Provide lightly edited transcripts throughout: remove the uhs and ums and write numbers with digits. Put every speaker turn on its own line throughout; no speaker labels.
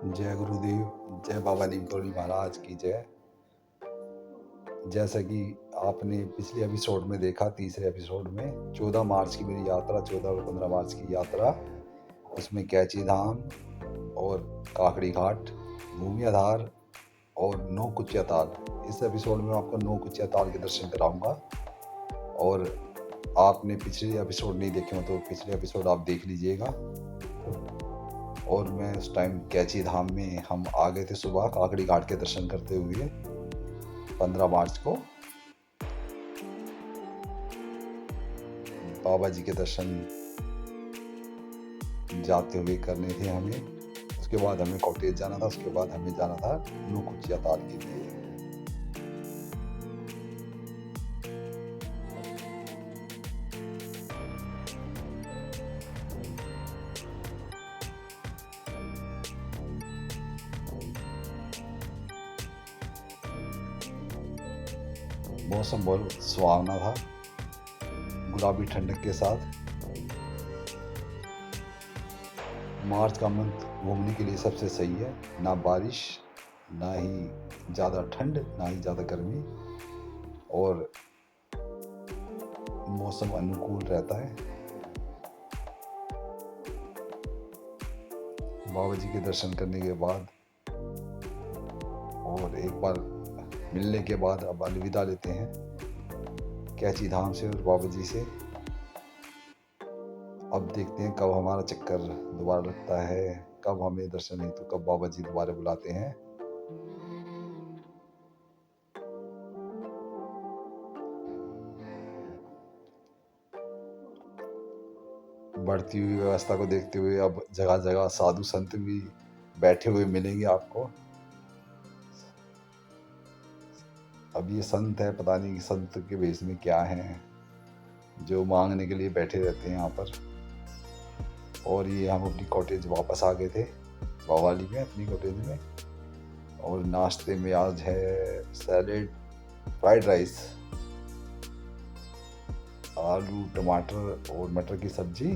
जय गुरुदेव, जय बाबा नीम करोली महाराज की जय। जैसा कि आपने पिछले एपिसोड में देखा, तीसरे एपिसोड में 14 मार्च की मेरी यात्रा, 14 और 15 मार्च की यात्रा, उसमें कैची धाम और काकड़ी घाट, भूमियाधार और नौ कुचिया ताल। इस एपिसोड में आपको नौ कुचिया ताल के दर्शन कराऊंगा। और आपने पिछले एपिसोड नहीं देखे हो तो पिछले एपिसोड आप देख लीजिएगा। और मैं उस टाइम कैची धाम में हम आ गए थे सुबह काकड़ी घाट के दर्शन करते हुए 15 मार्च को। बाबा जी के दर्शन जाते हुए करने थे हमें। उसके बाद हमें कॉटेज जाना था, उसके बाद हमें जाना था नौ कुचिया ताल के लिए। मौसम बहुत सुहावना था, गुलाबी ठंडक के साथ। मार्च का मंथ घूमने के लिए सबसे सही है। ना बारिश, ना ही ज़्यादा ठंड, ना ही ज़्यादा गर्मी, और मौसम अनुकूल रहता है। बाबा जी के दर्शन करने के बाद और एक बार मिलने के बाद अब अलविदा लेते हैं कैची धाम से और बाबा जी से। अब देखते हैं कब हमारा चक्कर दोबारा लगता है, कब हमें दर्शन हेतु कब बाबा जी दोबारा बुलाते हैं। बढ़ती हुई व्यवस्था को देखते हुए अब जगह जगह साधु संत भी बैठे हुए मिलेंगे आपको। अब ये संत है, पता नहीं संत के भेष में क्या है, जो मांगने के लिए बैठे रहते हैं यहाँ पर। और ये हम अपनी कॉटेज वापस आ गए थे भवाली में, अपनी कॉटेज में। और नाश्ते में आज है सैलेड, फ्राइड राइस, आलू टमाटर और मटर की सब्जी।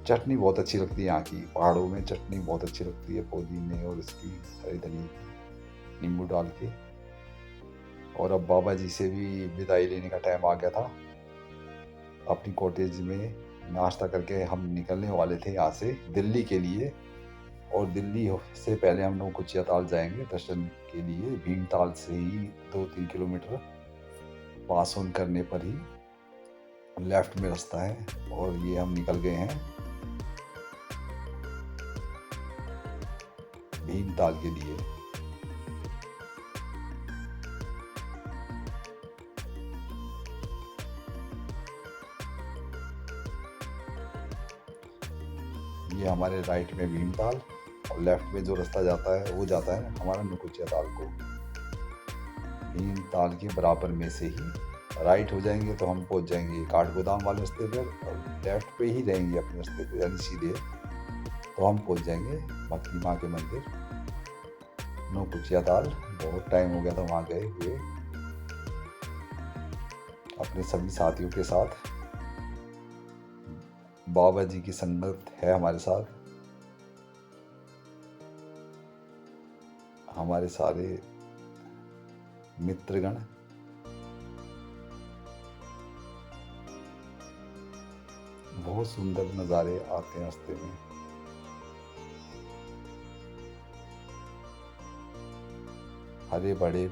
चटनी बहुत अच्छी लगती है यहाँ की, पहाड़ों में चटनी बहुत अच्छी लगती है, पुदीने और इसकी हरी धनी नींबू डाल के। और अब बाबा जी से भी विदाई लेने का टाइम आ गया था। अपनी कॉटेज में नाश्ता करके हम निकलने वाले थे यहाँ से दिल्ली के लिए। और दिल्ली से पहले हम लोग कुचिया ताल जाएंगे दर्शन के लिए। भीमताल से ही 2-3 किलोमीटर पास ऑन करने पर ही लेफ्ट में रास्ता है। और ये हम निकल गए हैं भीमताल के लिए। ये हमारे राइट में भीमताल और लेफ्ट में जो रास्ता जाता है वो जाता है हमारा नुकुचिया ताल को। भीमताल के बराबर में से ही राइट हो जाएंगे तो हम पहुंच जाएंगे काठगोदाम वाले रास्ते पर, और लेफ्ट पे ही रहेंगे अपने रास्ते पे, यानी सीधे तो हम पहुंच जाएंगे भक्ति माँ के मंदिर नुकुचिया ताल। बहुत टाइम हो गया था वहाँ गए हुए अपने सभी साथियों के साथ। बाबा जी की संगत है हमारे साथ, हमारे सारे मित्रगण। बहुत सुंदर नज़ारे आते हैं रास्ते में। हरे भरे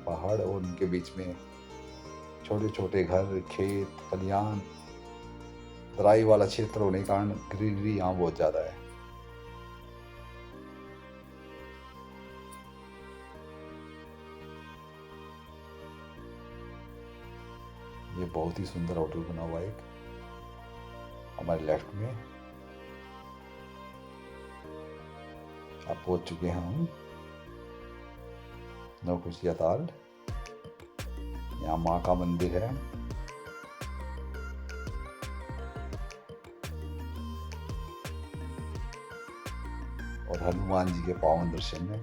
पहाड़ और उनके बीच में छोटे छोटे घर, खेत, खलियान, तराई वाला क्षेत्र होने के कारण ग्रीनरी यहाँ बहुत ज़्यादा है। ये बहुत ही सुंदर होटल बना हुआ है एक हमारे लेफ्ट में। अब पहुंच चुके हैं हम नौकुचिया ताल। यहाँ माँ का मंदिर है। और हनुमान जी के पावन दर्शन है।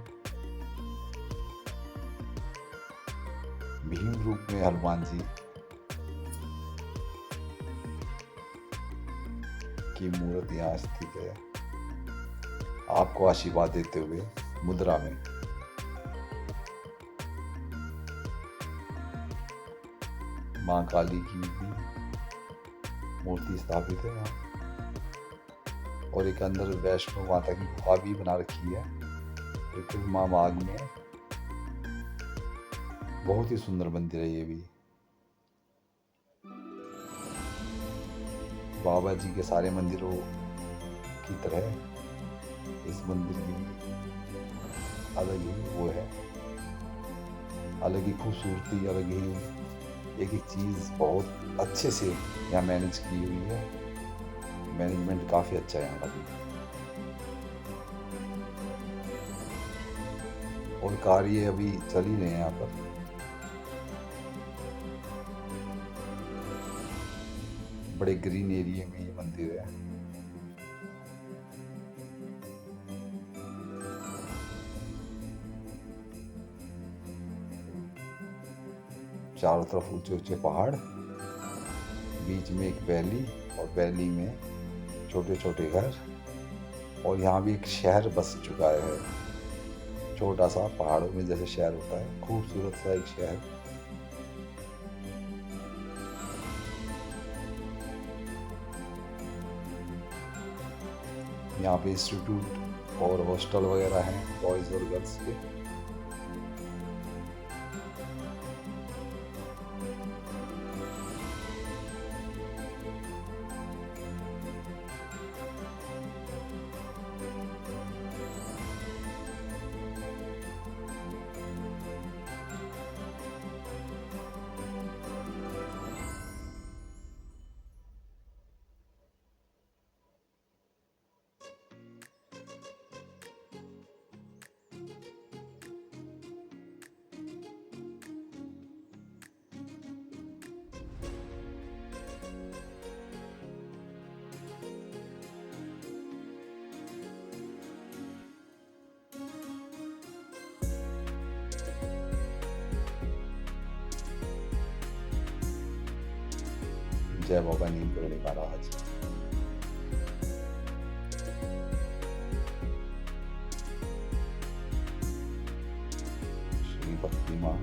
भीम रूप में हनुमान जी की मूर्ति यहाँ स्थित है। आपको आशीर्वाद देते हुए मुद्रा में। माँ काली की भी मूर्ति स्थापित है यहाँ, और एक अंदर वैष्णो माता की गुफा भी बना रखी है त्रिकुमा बाग में। बहुत ही सुंदर मंदिर है ये भी। बाबा जी के सारे मंदिरों की तरह इस मंदिर की अलग ही वो है, अलग ही खूबसूरती, अलग ही एक एक चीज़ बहुत अच्छे से यहाँ मैनेज की हुई है। मैनेजमेंट काफ़ी अच्छा है यहाँ का भी। और कार्य अभी चल ही रहे हैं यहाँ पर। बड़े ग्रीन एरिया में ये मंदिर है। चारों तरफ ऊंचे ऊंचे पहाड़, बीच में एक वैली, और वैली में छोटे छोटे घर, और यहाँ भी एक शहर बस चुका है, छोटा सा पहाड़ों में जैसे शहर होता है, खूबसूरत सा एक शहर। यहाँ पे इंस्टीट्यूट और हॉस्टल वगैरह हैं बॉयज़ और गर्ल्स के। जय बाबा नीम करोड़ी महाराज। श्री भक्ति माँ।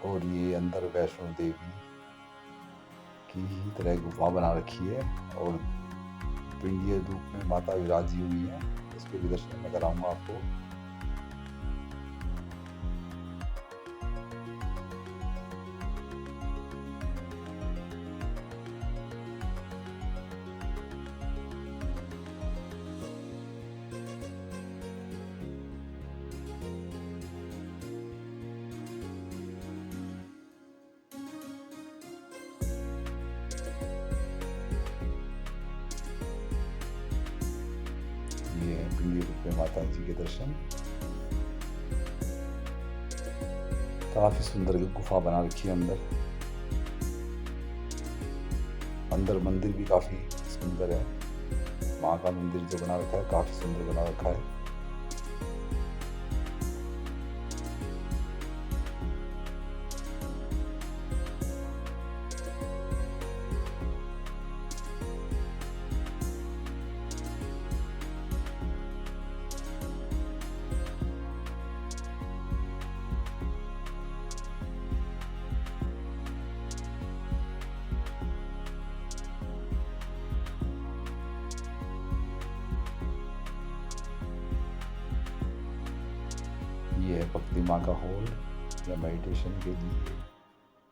और ये अंदर वैष्णो देवी की ही तरह गुफा बना रखी है, और पिंडीय रूप में माता विराजी हुई है। इसके भी दर्शन मैं कराऊंगा आपको। ये है पिंडी रूप में माता जी के दर्शन। काफी सुंदर गुफा बना रखी है अंदर। अंदर मंदिर भी काफी सुंदर है। माँ का मंदिर जो बना रखा है काफी सुंदर बना रखा है। ये है भक्ति माँ का हॉल, या मेडिटेशन के लिए,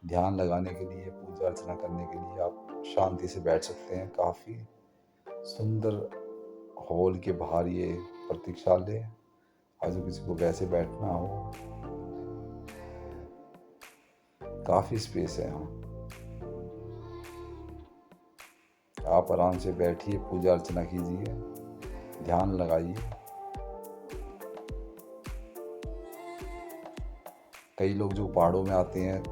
ध्यान लगाने के लिए, पूजा अर्चना करने के लिए आप शांति से बैठ सकते हैं। काफ़ी सुंदर हॉल के बाहर ये प्रतीक्षालय, अगर किसी को वैसे बैठना हो, काफ़ी स्पेस है यहाँ। आप आराम से बैठिए, पूजा अर्चना कीजिए, ध्यान लगाइए। कई लोग जो पहाड़ों में आते हैं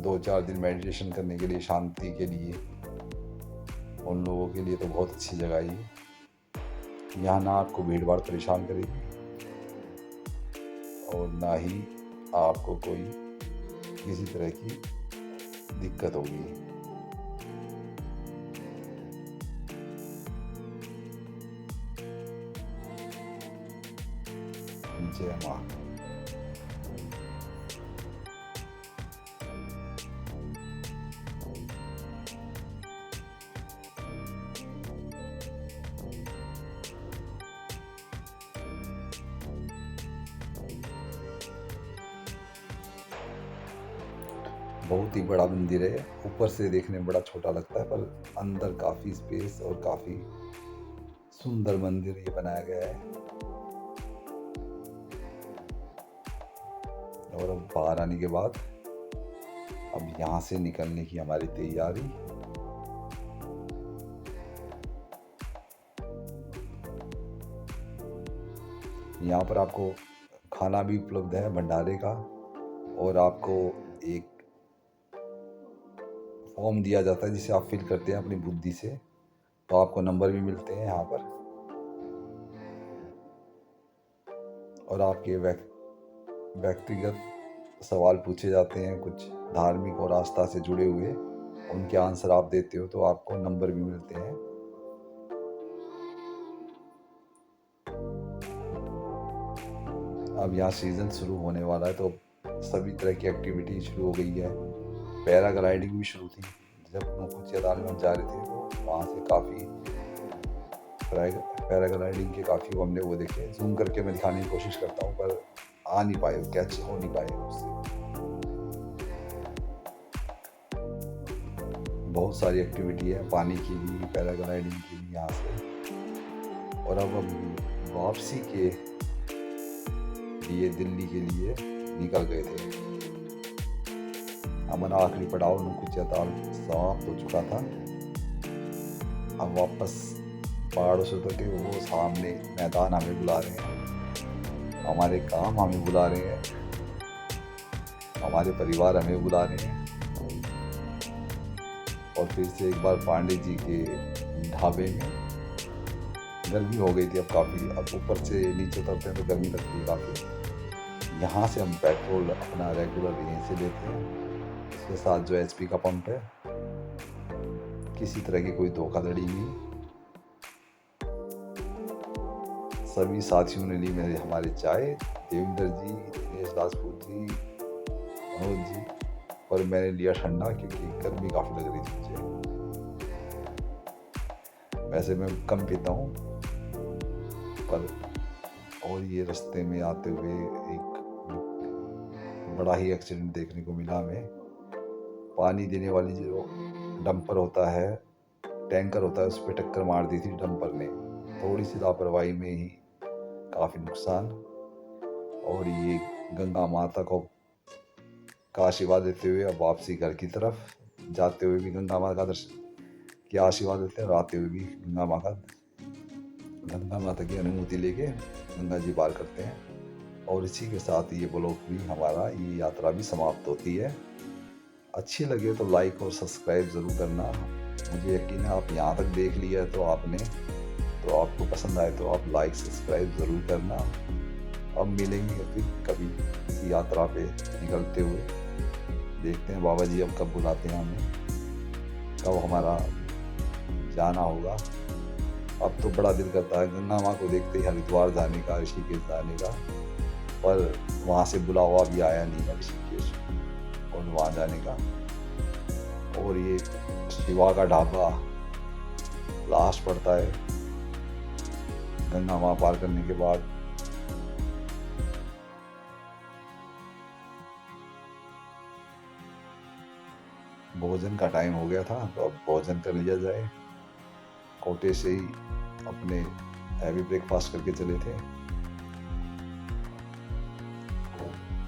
2-4 दिन मेडिटेशन करने के लिए, शांति के लिए, उन लोगों के लिए तो बहुत अच्छी जगह है ये। यहाँ ना आपको भीड़ भाड़ परेशान करेगी और ना ही आपको कोई किसी तरह की दिक्कत होगी। जय माँ। बहुत ही बड़ा मंदिर है, ऊपर से देखने में बड़ा छोटा लगता है पर अंदर काफ़ी स्पेस और काफ़ी सुंदर मंदिर ये बनाया गया है। और अब बाहर आने के बाद अब यहाँ से निकलने की हमारी तैयारी। यहाँ पर आपको खाना भी उपलब्ध है भंडारे का, और आपको एक फॉर्म दिया जाता है जिसे आप फिल करते हैं अपनी बुद्धि से, तो आपको नंबर भी मिलते हैं यहाँ पर। और आपके व्यक्तिगत सवाल पूछे जाते हैं कुछ धार्मिक और आस्था से जुड़े हुए, उनके आंसर आप देते हो तो आपको नंबर भी मिलते हैं। अब यहाँ सीज़न शुरू होने वाला है तो सभी तरह की एक्टिविटी शुरू हो गई है। पैराग्लाइडिंग भी शुरू थी। जब नौकुचिया दाल में हम जा रहे थे तो वहाँ से काफ़ी पैराग्लाइडिंग के काफ़ी हमने वो देखे। जूम करके मैं दिखाने की कोशिश करता हूँ पर आ नहीं पाए, कैच हो नहीं पाए उससे। बहुत सारी एक्टिविटी है, पानी की भी, पैराग्लाइडिंग की भी यहाँ से। और अब हम वापसी के लिए दिल्ली के लिए निकल गए थे। हमारा आखिरी पड़ाव नौकुचिया ताल समाप्त हो चुका था। अब वापस पहाड़ों से उतर के वो सामने मैदान हमें बुला रहे हैं, हमारे काम हमें बुला रहे हैं, हमारे परिवार हमें बुला रहे हैं। और फिर से एक बार पांडे जी के ढाबे में, गर्मी हो गई थी अब काफ़ी, अब ऊपर से नीचे उतरते हैं तो गर्मी लगती है काफ़ी। यहाँ से हम पेट्रोल अपना रेगुलर यहीं से लेते हैं, इसके साथ जो HP का पंप है, किसी तरह की कोई धोखाधड़ी नहीं। सभी साथियों ने ली मेरे हमारे चाय, देवेंद्र जी, दिनेश राजपूत जी, मनोज जी, और मैंने लिया ठंडा क्योंकि गर्मी काफ़ी लग रही थी मुझे। वैसे मैं कम पीता हूँ पर, और ये रास्ते में आते हुए एक बड़ा ही एक्सीडेंट देखने को मिला हमें। पानी देने वाली जो डंपर होता है, टैंकर होता है, उस पर टक्कर मार दी थी डंपर ने। थोड़ी सी लापरवाही में ही काफ़ी नुकसान। और ये गंगा माता को का आशीर्वाद देते हुए अब वापसी घर की तरफ जाते हुए भी गंगा माता का दर्शन के आशीर्वाद देते हैं, और आते हुए भी गंगा माता की अनुमति लेके गंगा जी पार करते हैं। और इसी के साथ ये ब्लॉग भी हमारा, ये यात्रा भी समाप्त होती है। अच्छी लगे तो लाइक और सब्सक्राइब ज़रूर करना। मुझे यकीन है आप यहाँ तक देख लिया है तो आपने, तो आपको पसंद आए तो आप लाइक सब्सक्राइब ज़रूर करना। अब मिलेंगे फिर कभी इसी यात्रा पे निकलते हुए, देखते हैं बाबा जी अब कब बुलाते हैं हमें, कब हमारा जाना होगा। अब तो बड़ा दिल करता है गंगा माँ को देखते ही हरिद्वार जाने का, ऋषिकेश जाने का, पर वहाँ से बुलावा भी आया नहीं है ऋषिकेश और वहाँ जाने का। और ये शिवा का ढाबा लास्ट पड़ता है गंगा माँ पार करने के बाद। भोजन का टाइम हो गया था तो अब भोजन कर लिया जाए। कोटे से ही अपने हैवी ब्रेकफास्ट करके चले थे।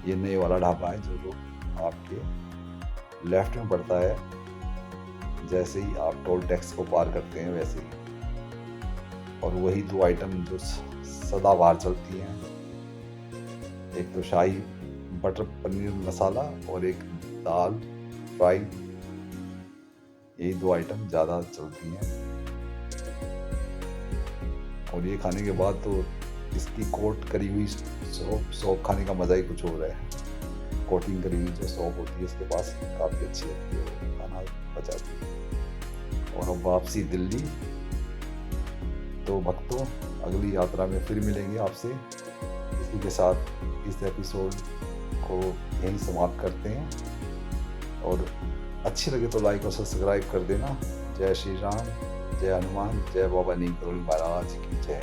ये नए वाला ढाबा है जो लोग आपके लेफ्ट में पड़ता है, जैसे ही आप टोल टैक्स को पार करते हैं वैसे ही। और वही दो आइटम जो सदाबहार चलती हैं, एक तो शाही बटर पनीर मसाला और एक दाल फ्राई, यही 2 आइटम ज़्यादा चलती हैं। और ये खाने के बाद तो इसकी कोट करी हुई सौंफ खाने का मज़ा ही कुछ और है। कोटिंग करी हुई जो सौंफ होती है इसके पास काफ़ी अच्छी लगती है, वो खाना पचाती है। और अब वापसी दिल्ली। तो भक्तों, अगली यात्रा में फिर मिलेंगे आपसे। इसी के साथ इस एपिसोड को यहीं समाप्त करते हैं। और अच्छी लगे तो लाइक और सब्सक्राइब कर देना। जय श्री राम, जय हनुमान, जय बाबा नीम करोली महाराज की जय।